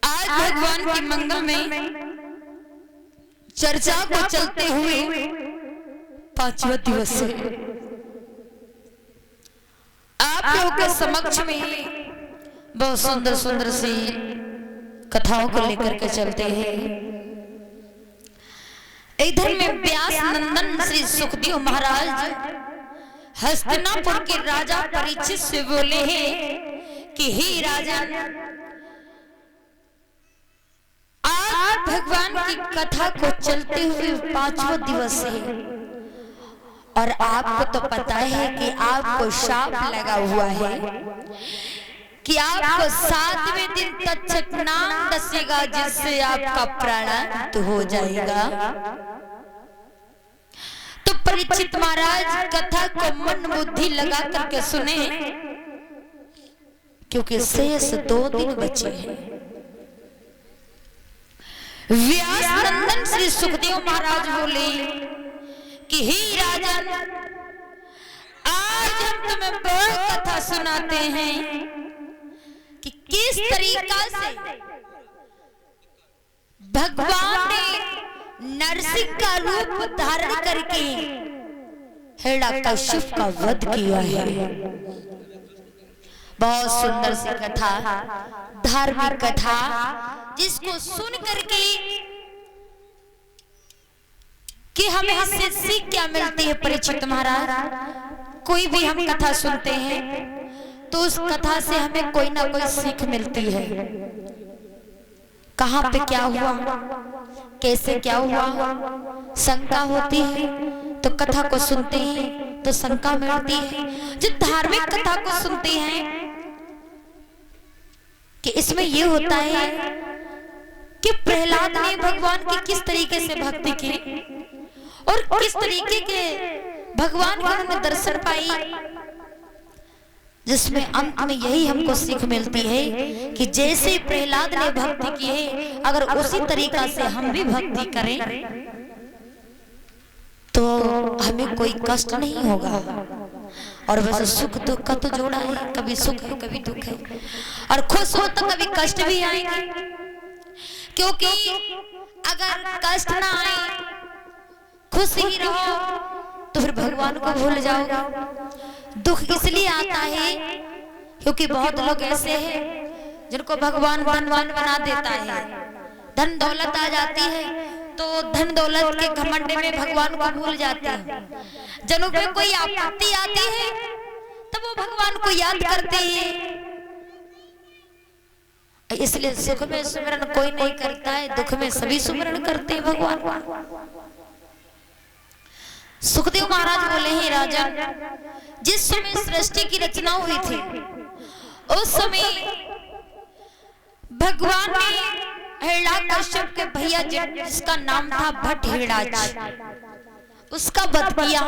आज भगवान की मंगल में चर्चा को चलते हुए 5वां दिवस है। आप लोगों के समक्ष में बहुत सुंदर सुंदर सी कथाओं को लेकर के चलते हैं। इधर में व्यास नंदन श्री सुखदेव महाराज हस्तिनापुर के राजा परीक्षित से बोले हैं कि हे राजन, आज भगवान की कथा को चलते हुए 5वां दिवस है और आपको तो पता है कि आपको शाप लगा हुआ है कि आपको 7वें दिन तक्षक नाम दसेगा जिससे आपका प्राणांत हो जाएगा। तो परीक्षित महाराज कथा को मन बुद्धि लगा करके सुने, क्योंकि शेष 2 दिन बचे हैं। व्यास नंदन श्री सुखदेव महाराज बोले कि हे राजन, आज हम तुम्हें बहुत कथा सुनाते हैं कि किस तरीका से भगवान ने नरसिंह का रूप धारण करके हिरण्यकश्यप का वध किया है। बहुत सुंदर सी कथा, धार्मिक कथा, जिसको सुन करके कि हमें इससे सीख क्या मिलती है। परीक्षित महाराज, कोई भी हम कथा सुनते हैं तो उस कथा से हमें कोई ना कोई सीख मिलती है। कहां पे क्या हुआ, कैसे क्या हुआ, शंका होती है तो कथा को सुनते हैं तो शंका मिलती है। जो धार्मिक कथा को सुनते हैं कि इसमें ये होता है कि प्रहलाद ने भगवान की किस तरीके से भक्ति की और किस तरीके के भगवान के उन्होंने दर्शन पाई, जिसमें अंत में यही हमको सीख मिलती है कि जैसे प्रहलाद ने भक्ति की है, अगर उसी तरीका से हम भी भक्ति करें तो हमें कोई कष्ट नहीं होगा। और वैसे सुख दुख का तो जोड़ा है, कभी सुख है कभी दुख है, और खुश हो तो कभी कष्ट भी आएंगे। क्योंकि अगर कष्ट ना आए, खुश ही रहो, तो फिर भगवान को भूल जाओगे। दुख इसलिए आता है क्योंकि बहुत लोग ऐसे हैं जिनको भगवान धनवान बना देता है, धन दौलत आ जाती है तो धन दौलत के घमंड में भगवान को भूल जाते हैं। जनों पे कोई आपत्ति आती है तब वो भगवान को याद करते हैं। इसलिए सुख में सुमिरन कोई नहीं करता है, दुख में सभी सुमिरन करते हैं भगवान। सुखदेव महाराज बोले हैं राजा, जिस समय सृष्टि की रचना हुई थी उस समय भगवान ने हिरण्यकश्यप के भैया जिसका नाम था भट्ट हिरणाक्ष, उसका वध किया।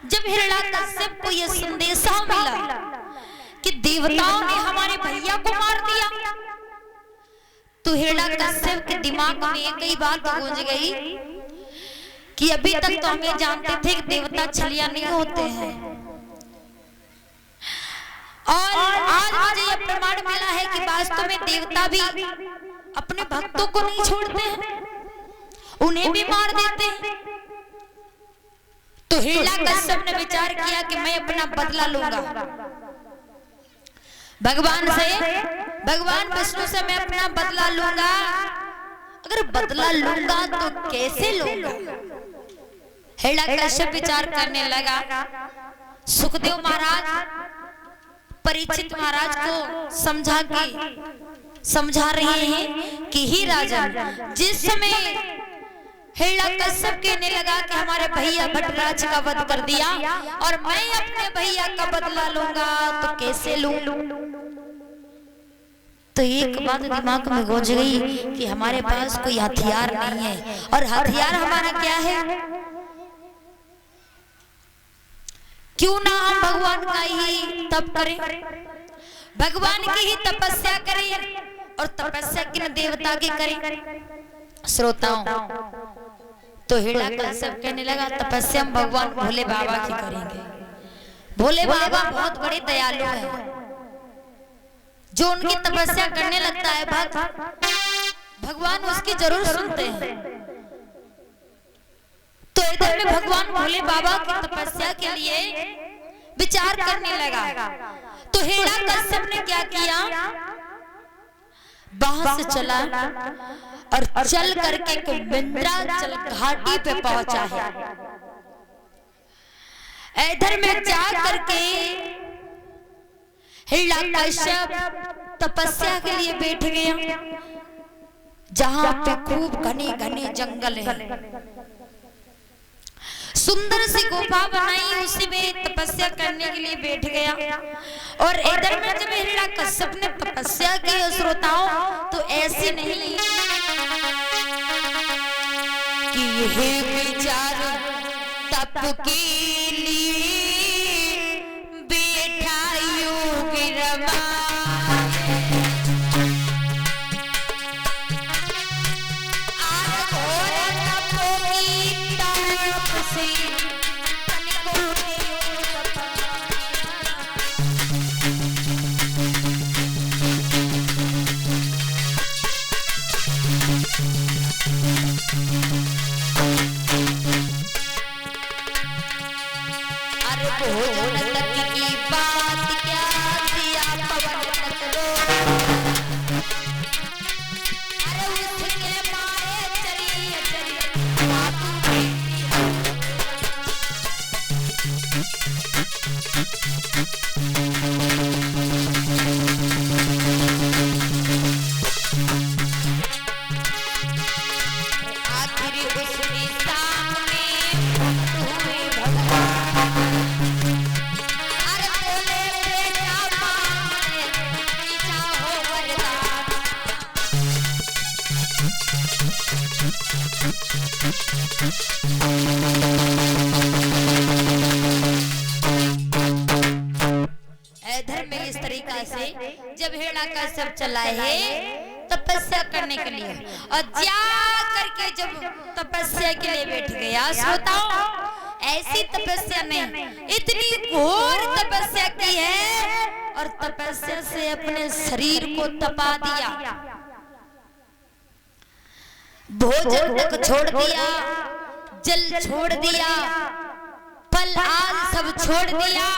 जब हिरण्यकश्यप को यह संदेशा मिला कि देवताओं ने हमारे भैया को मार दिया, तो हिरण्यकश्यप के दिमाग में एक ही बात गूंज गई कि अभी तक तो हम ये जानते थे कि देवता छलिया नहीं होते हैं, और आज मुझे यह प्रमाण मिला है कि वास्तव में देवता भी अपने भक्तों को नहीं छोड़ते हैं, उन्हें भी मार देते हैं। तो हिरण्यकश्यप ने विचार किया कि मैं अपना बदला लूंगा भगवान से, भगवान विष्णु से मैं अपना बदला लूंगा। अगर बदला लूंगा तो कैसे लूंगा? हिरण्यकश्यप विचार करने लगा। सुखदेव महाराज परीक्षित महाराज को समझा रहे हैं कि ही राजा, जिस समय हिरण्यकश्यप कहने लगा कि हमारे भैया भट्टराज का वध कर दिया और मैं अपने भैया का बदला लूंगा, तो कैसे लूं? तो एक बात दिमाग में गूंज गई कि हमारे पास कोई हथियार नहीं है, और हथियार हमारा क्या है? क्यों ना हम भगवान का ही तप करें, भगवान की ही तपस्या करें, और तपस्या किन देवता की करें? श्रोताओं, तो हिरण्यकश्यप कहने लगा तपस्या हम भगवान भोले बाबा की करेंगे। भोले बाबा बहुत बड़े दयालु हैं, जो उनकी तपस्या करने लगता है भक्त, भगवान उसकी जरूर सुनते हैं। तो इधर में भगवान भोले बाबा की तपस्या के लिए विचार करने लगा। तो हिरण्यकश्यप ने क्या किया, वहां से चला और चल करके विंध्याचल घाटी पे पहुंचा है। इधर में जा करके हिरण्यकश्यप तपस्या के लिए बैठ गया, जहां पे खूब घने घने जंगल है। सुंदर सी गुफा बनाई, उसी में तपस्या करने के लिए बैठ गया। और इधर में जब हिरण्यकश्यप ने तपस्या की श्रोताओं, तो ऐसी नहीं कि यह विचार तप के लिए बैठा योगी रमा, जब हिरण्यकश्यप चला है तपस्या करने के लिए, और जा करके जब तपस्या के लिए बैठ गया, श्रोताओ ऐसी तपस्या नहीं, इतनी घोर तपस्या की है, और तपस्या से अपने शरीर को तपा दिया, भोजन तक छोड़ दिया, जल छोड़ दिया, फल आदि सब छोड़ दिया।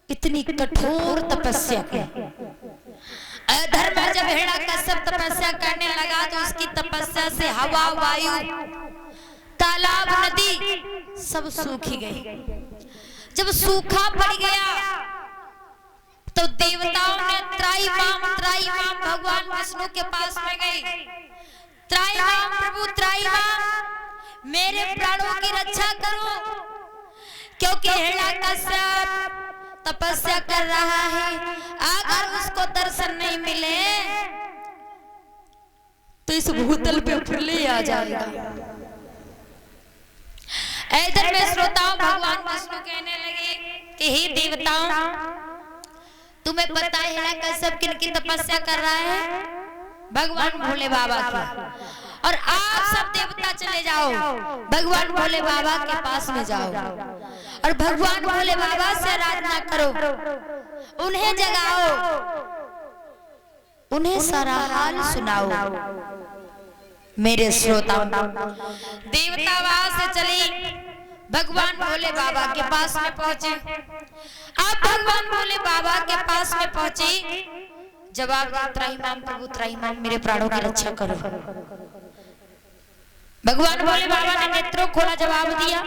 इतनी कठोर तपस्या की। इधर में जब हिरण्यकश्यप तपस्या करने लगा, तो उसकी तपस्या से हवा, वायु, तालाब, नदी सब सूखी गई। जब सूखा पड़ गया, तो देवताओं ने त्राईमाम भगवान विष्णु के पास में गए। त्राईमाम प्रभु, त्राईमाम मेरे प्राणों की रक्षा करो, क्योंकि हिरण्यकश्यप तपस्या कर रहा है, अगर उसको दर्शन नहीं मिले तो इस भूतल पे प्रलय आ जाएगा। इधर में श्रोताओं भगवान विष्णु कहने लगे कि हे देवताओं, तुम्हें पता है हिरण्यकश्यप किनकी तपस्या कर रहा है? भगवान भोले बाबा की। और आप सब देवता चले जाओ, भगवान भोले बाबा के पास में जाओ, और भगवान भोले बाबा से आराधना करो, उन्हें जगाओ, उन्हें सारा हाल सुनाओ। मेरे श्रोताओं, देवता वहां से चले, भगवान भोले बाबा के पास में पहुंचे। अब भगवान भोले बाबा के पास में पहुंचे, जवाब दिया त्राईमाम प्रभु, त्राईमाम मेरे प्राणों की रक्षा करो। भगवान भोले बाबा ने नेत्रों खोला, जवाब दिया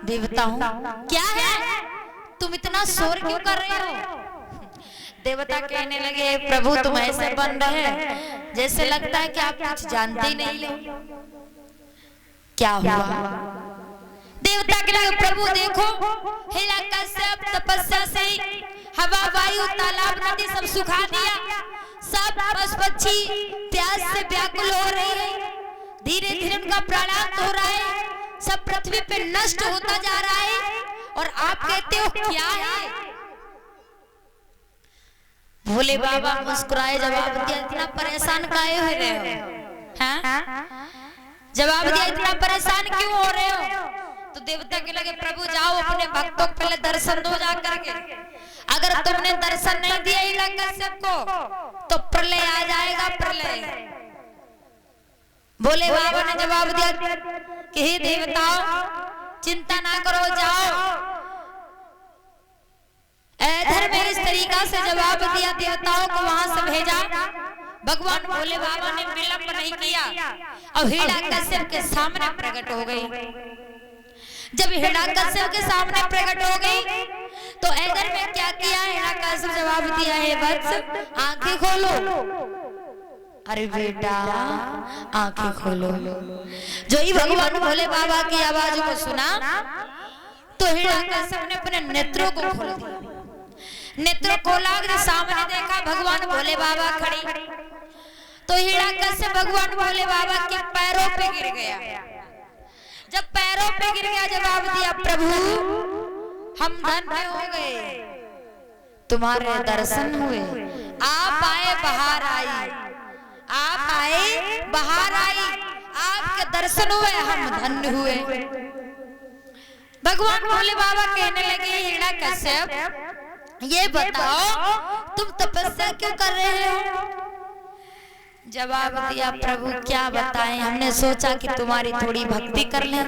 देवताओं क्या है, तुम इतना शोर क्यों कर रहे हो? देवता कहने लगे प्रभु तुम ऐसे बन रहे जैसे लगता है कि आप कुछ जानते ही नहीं हो। क्या हुआ? देवता के लगे प्रभु देखो, हिरण्यकश्यप तपस्या से हवा, वायु, तालाब, नदी सब सुखा दिया, सब पशु पक्षी प्यास से व्याकुल हो रहे हैं, धीरे धीरे उनका प्राणांत हो रहा है, सब पृथ्वी पे नष्ट होता जा रहा है, और आप कहते हो क्या है? भोले बाबा मुस्कुराए, जवाब दिया इतना परेशान काहे हो रहे हो? हाँ? जवाब दिया इतना परेशान क्यों हो रहे हो? तो देवता के लगे प्रभु जाओ अपने भक्तों को पहले दर्शन दो जा करके, अगर तुमने दर्शन नहीं दिया हिरण्यकश्यप को तो प्रलय आ जाएगा, प्रलय। भोले बाबा ने जवाब दिया कि हे देवताओं चिंता ना करो, जाओ। इधर में इस तरीका से जवाब दिया, देवताओं को वहां से भेजा। भगवान भोले बाबा ने विलंब नहीं किया और हिरण्यकश्यप के सामने प्रकट हो गई। जब हिरण्यकश्यप के सामने प्रकट हो गई तो इधर में क्या किया, हिरण्यकश्यप जवाब दिया, हे वत्स आंखें खोलो। अरे बेटा आंखें खोलो। जो ही भगवान भोले बाबा की आवाज को सुना तो हिरण्यकश्यप ने अपने नेत्रों को खोल दिया। नेत्रों खोला, सामने देखा भगवान भोले बाबा खड़ी। तो हिरण्यकश्यप भगवान भोले बाबा के पैरों पे गिर गया। जब पैरों पे गिर गया जवाब दिया, प्रभु हम धन्य हो गए, तुम्हारे दर्शन हुए, आप आए बाहर आई, आप आए बाहर आई, आपके दर्शन हुए, हम धन्य हुए। भगवान भोले बाबा कहने लगे, हिरण्यकश्यप ये बताओ तुम तपस्या क्यों कर रहे हो? जवाब दिया, प्रभु क्या बताएं, हमने सोचा कि तुम्हारी थोड़ी भक्ति कर लें।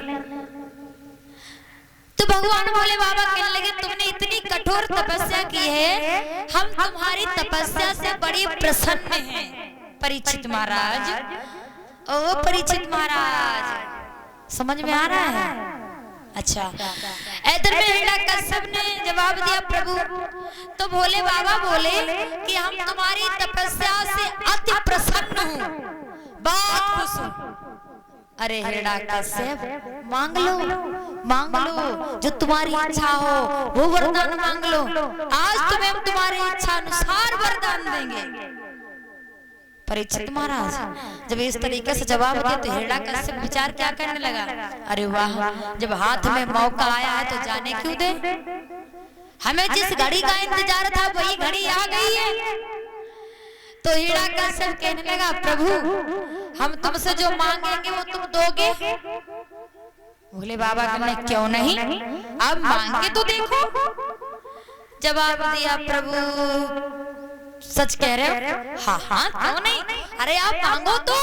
तो भगवान भोले बाबा कहने लगे, तुमने इतनी कठोर तपस्या की है, हम तुम्हारी तपस्या से बड़ी प्रसन्न हैं परीक्षित महाराज। ओ परीक्षित महाराज, समझ में आ रहा है? अच्छा, इधर में हिरण्यकश्यप ने जवाब दिया, प्रभु तो भोले बाबा बोले कि हम तुम्हारी तपस्या से अति प्रसन्न हूँ, बहुत खुश हूँ। अरे हिरण्यकश्यप मांग लो, मांग लो, जो तुम्हारी इच्छा हो वो वरदान मांग लो, आज तुम्हें हम तुम्हारी इच्छा अनुसार वरदान देंगे। परीक्षित महाराज जब इस तरीके से जवाब दिया तो हिरण्यकश्यप विचार क्या करने लगा, अरे वाह, जब हाथ में मौका आया है तो जाने क्यों दे, हमें जिस घड़ी का इंतजार था वही घड़ी आ गई है। तो हिरण्यकश्यप कहने लगा, प्रभु हम तुमसे जो मांगेंगे वो तुम दोगे? भोले बाबा कहने क्यों नहीं, अब मांग के तो देखो। जवाब दिया, प्रभु सच कह रहे हो? हाँ हाँ क्यों नहीं, अरे आप मांगो तो।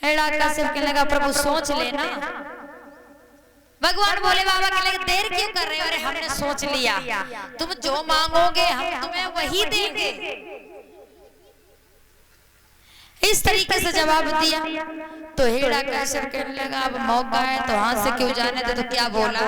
हिरण्यकश्यप कहने लगा, प्रभु सोच लेना। भगवान भोले बाबा कहने लगे, देर क्यों कर रहे हो, अरे हमने सोच लिया, तुम जो मांगोगे हम तुम्हें वही देंगे। इस तरीके से जवाब दिया। तो हिरण्यकश्यप कहने लगा, अब मौका है तो हाथ से क्यों जाने दे। तो क्या बोला,